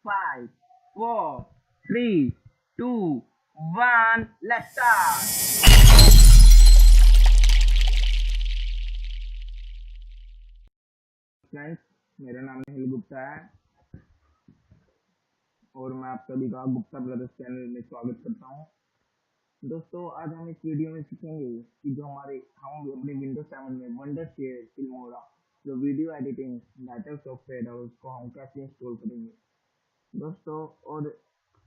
5, 4, 3, 2, 1, let's start. Friends, मेरा नाम निखिल गुप्ता है और मैं आप सभी का गुप्ता ब्रदर्स चैनल में स्वागत करता हूं। दोस्तों, आज हम इस वीडियो में सीखेंगे कि जो हम अपने विंडोज 7 में वंडर शेयर फिल्मोरा जो वीडियो एडिटिंग डाटा सॉफ्टवेयर है उसको हम कैसे इंस्टॉल करेंगे दोस्तों। और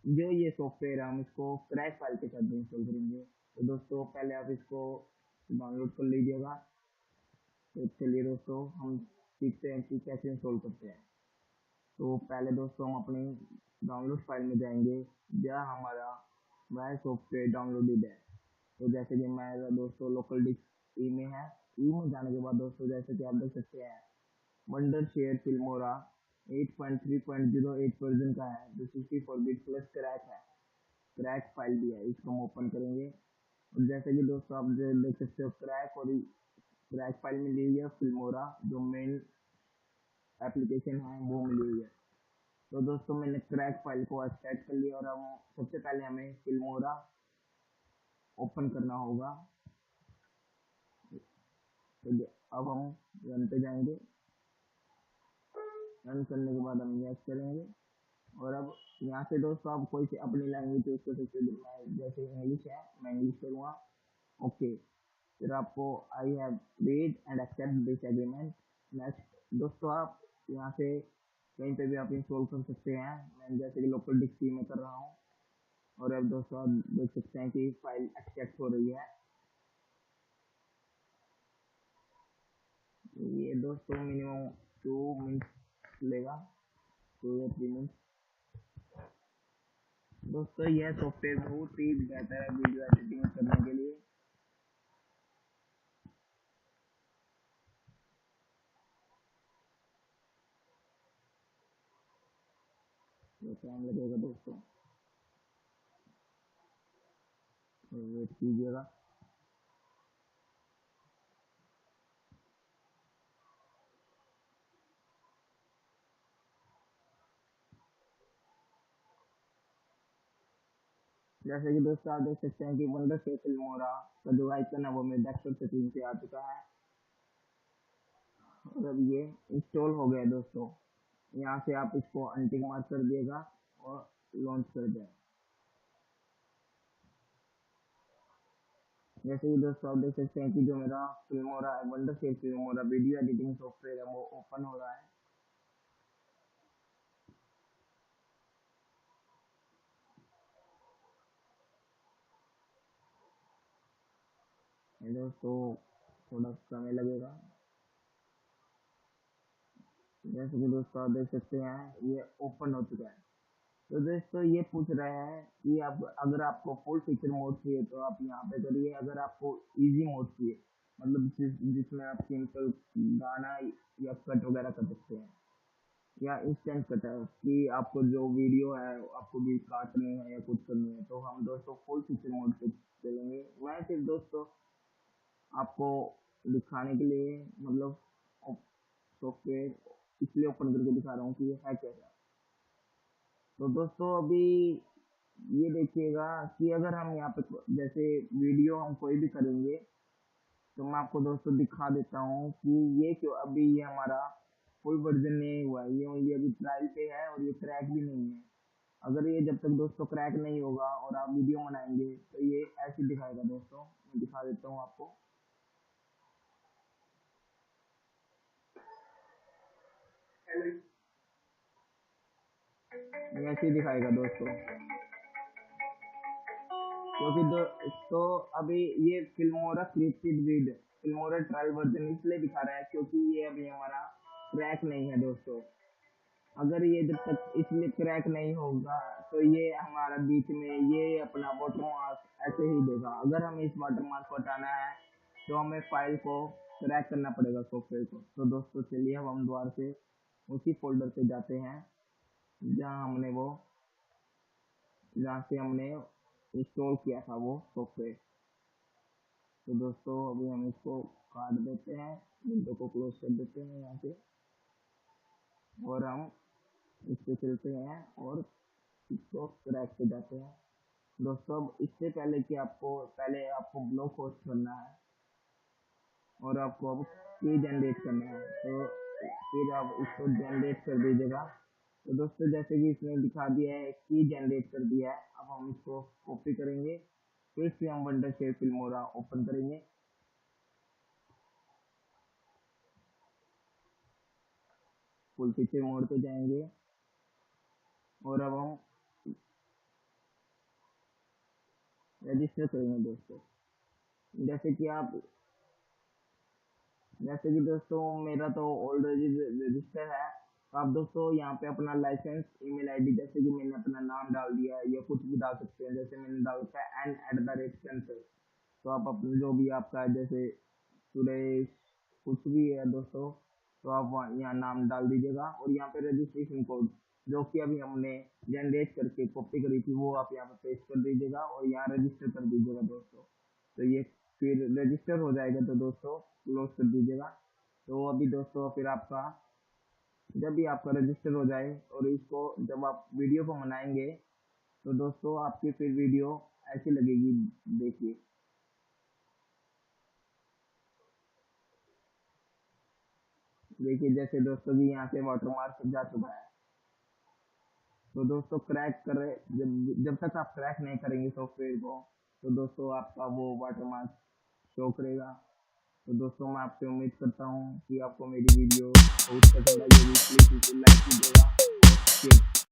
जो ये सॉफ्टवेयर है हम इसको क्रैक फाइल के साथ इंस्टॉल करेंगे। तो दोस्तों, पहले आप इसको डाउनलोड कर लीजिएगा। तो चलिए दोस्तों, हम सीखते हैं कि कैसे इंस्टॉल करते हैं। तो पहले दोस्तों हम अपनी डाउनलोड फाइल में जाएंगे जहाँ हमारा वह सॉफ्टवेयर डाउनलोडेड है। तो जैसे कि मेरा दोस्तों लोकल डिस्क ई में है। ई में जाने के बाद दोस्तों, जैसे कि आप देख सकते हैं, वंडर शेयर फिल्मोरा 8.3.08 वर्जन का है जो 64 बिट प्लस क्रैक है। क्रैक फाइल भी है, इसको हम ओपन करेंगे। और जैसे कि दोस्तों आप देख सकते हो, क्रैक फाइल मिली हुई है फिल्मोरा जो मेन एप्लीकेशन है वो मिली हुई है। तो दोस्तों, मैंने क्रैक फाइल को एक्सट्रैक्ट कर लिया और हम सबसे पहले हमें फिल्मोरा ओपन करना होगा। तो अब हम रन पे जाएंगे। रन करने के बाद हम यस करेंगे और अब यहाँ से दोस्तों आप कोई से अपनी लैंग्वेज चूज कर सकते हैं। जैसे इंग्लिश है, मैं इंग्लिश करूँगा। ओके, फिर आपको I have read and accept this agreement. Next दोस्तों, आप यहाँ से कहीं पे भी आप इंस्टॉल कर सकते हैं। मैं जैसे कि लोकल डिस्क में कर रहा हूँ। और अब दोस्तों आप देख सकते हैं कि फाइल एक्सट्रैक्ट हो रही है। ये दोस्तों मिनिमम 2 मिनट लेगा, 2 या 3 मिनट। दोस्तों, यह सॉफ्टवेयर बहुत ही बेहतर है वीडियो एडिटिंग करने के लिए। तो टाइम लगेगा दोस्तों, तो वेट कीजिएगा। जैसे कि दोस्तों आप देख सकते हैं कि वंडर से फिल्मोरा का जो आइकन है वो मेरे डेस्कटॉप सेटिंग से आ चुका है और अब ये इंस्टॉल हो गया दोस्तों। यहाँ से आप इसको अनटिक मार्क कर दिएगा और लॉन्च कर दें। जैसे कि दोस्तों आप देख सकते हैं कि जो मेरा फिल्मोरा है, वंडर से फिल्मोरा वीडियो एडिटिंग सॉफ्टवेयर है, वो ओपन हो रहा है। दोस्तों थोड़ा समय लगेगा। जैसे कि दोस्तों आप देख सकते हैं ये ओपन हो चुका है। तो दोस्तों ये पूछ रहे हैं कि अब अगर आपको फुल फीचर मोड चाहिए तो आप यहाँ पे करिए। अगर आपको इजी मोड चाहिए, मतलब जिसमें आप सिंपल गाना या कट वगैरह कर सकते हैं, या इंस्टेंट कट है कि आपको जो वीडियो है आपको भी काटनी है या कुछ करनी है, तो हम दोस्तों फुल फीचर मोड पे चलेंगे। मैं सिर्फ दोस्तों आपको दिखाने के लिए, मतलब सॉफ्टवेयर इसलिए ओपन करके दिखा रहा हूँ कि ये है कैसा। तो दोस्तों अभी ये देखिएगा कि अगर हम यहाँ पे जैसे वीडियो हम कोई भी करेंगे, तो मैं आपको दोस्तों दिखा देता हूँ कि ये क्यों अभी ये हमारा फुल वर्जन नहीं हुआ है। ये ओनली अभी ट्रायल पे है और ये क्रैक भी नहीं है। अगर ये जब तक दोस्तों क्रैक नहीं होगा और आप वीडियो बनाएंगे तो ये ऐसे दिखाएगा दोस्तों। मैं दिखा देता हूँ आपको। ये ऐसे दिखाएगा दोस्तों, क्योंकि तो अभी ये Filmora scripted with Filmora trial version इसलिए दिखा रहा है क्योंकि ये अभी हमारा क्रैक नहीं है दोस्तों। अगर ये जब तक इसमें क्रैक नहीं होगा तो ये हमारा बीच में ये अपना वाटरमार्क ऐसे ही देगा। अगर हमें इस वाटरमार्क को हटाना है तो हमें फाइल को क्रैक करना पड़ेगा सॉफ्टवेयर को। तो दोस्तों चलिए अब हम दोबारा से उसी फोल्डर पे जाते हैं जहाँ से हमने इंस्टॉल किया था वो सॉफ्टवेयर। तो दोस्तों अभी हम इसको काट देते हैं, विंडो को क्लोज कर देते हैं यहाँ से और हम इस पे चलते हैं और इसको क्रैक पे जाते हैं। दोस्तों अब इससे पहले कि आपको ब्लॉक होस्ट करना है और आपको अब की जनरेट करना है, तो फिर आप इसको जनरेट कर दीजिएगा। तो दोस्तों जैसे कि इसने दिखा दिया है की जनरेट कर दिया है, अब हम इसको कॉपी करेंगे, फिर से हम वंडरशेयर फिल्मोरा ओपन करेंगे, फुल फीचर मोड पे जाएंगे और अब हम रजिस्टर करेंगे दोस्तों। जैसे कि आप जैसे कि दोस्तों मेरा तो ऑलरेडी रजिस्टर है, तो आप दोस्तों यहाँ पे अपना लाइसेंस ईमेल आईडी, जैसे कि मैंने अपना नाम डाल दिया है या कुछ भी डाल सकते हैं, जैसे मैंने डाल रखा है n@cancel। तो आप अपने जो भी आपका है, जैसे सुरेश कुछ भी है दोस्तों, तो आप यहाँ नाम डाल दीजिएगा और यहाँ पे रजिस्ट्रेशन कोड जो कि अभी हमने जनरेट करके कॉपी करी थी वो आप यहाँ पे पेस्ट कर दीजिएगा और यहाँ रजिस्टर कर दीजिएगा दोस्तों। तो ये फिर रजिस्टर हो जाएगा, तो दोस्तों क्लोज कर दीजिएगा। तो अभी दोस्तों फिर आपका जब भी आपका रजिस्टर हो जाए और इसको जब आप वीडियो को बनाएंगे, तो दोस्तों आपकी फिर वीडियो ऐसी लगेगी। देखिए देखिए जैसे दोस्तों भी यहाँ से वाटरमार्क जा चुका है। तो दोस्तों क्रैक करे जब जब तक आप क्रैक नहीं करेंगे सॉफ्टवेयर को, तो दोस्तों आपका वो वाटरमार्क शो करेगा। तो दोस्तों मैं आपसे उम्मीद करता हूँ कि आपको मेरी वीडियो बहुत पसंद आई होगी, प्लीज़ इसे लाइक कीजिएगा और शेयर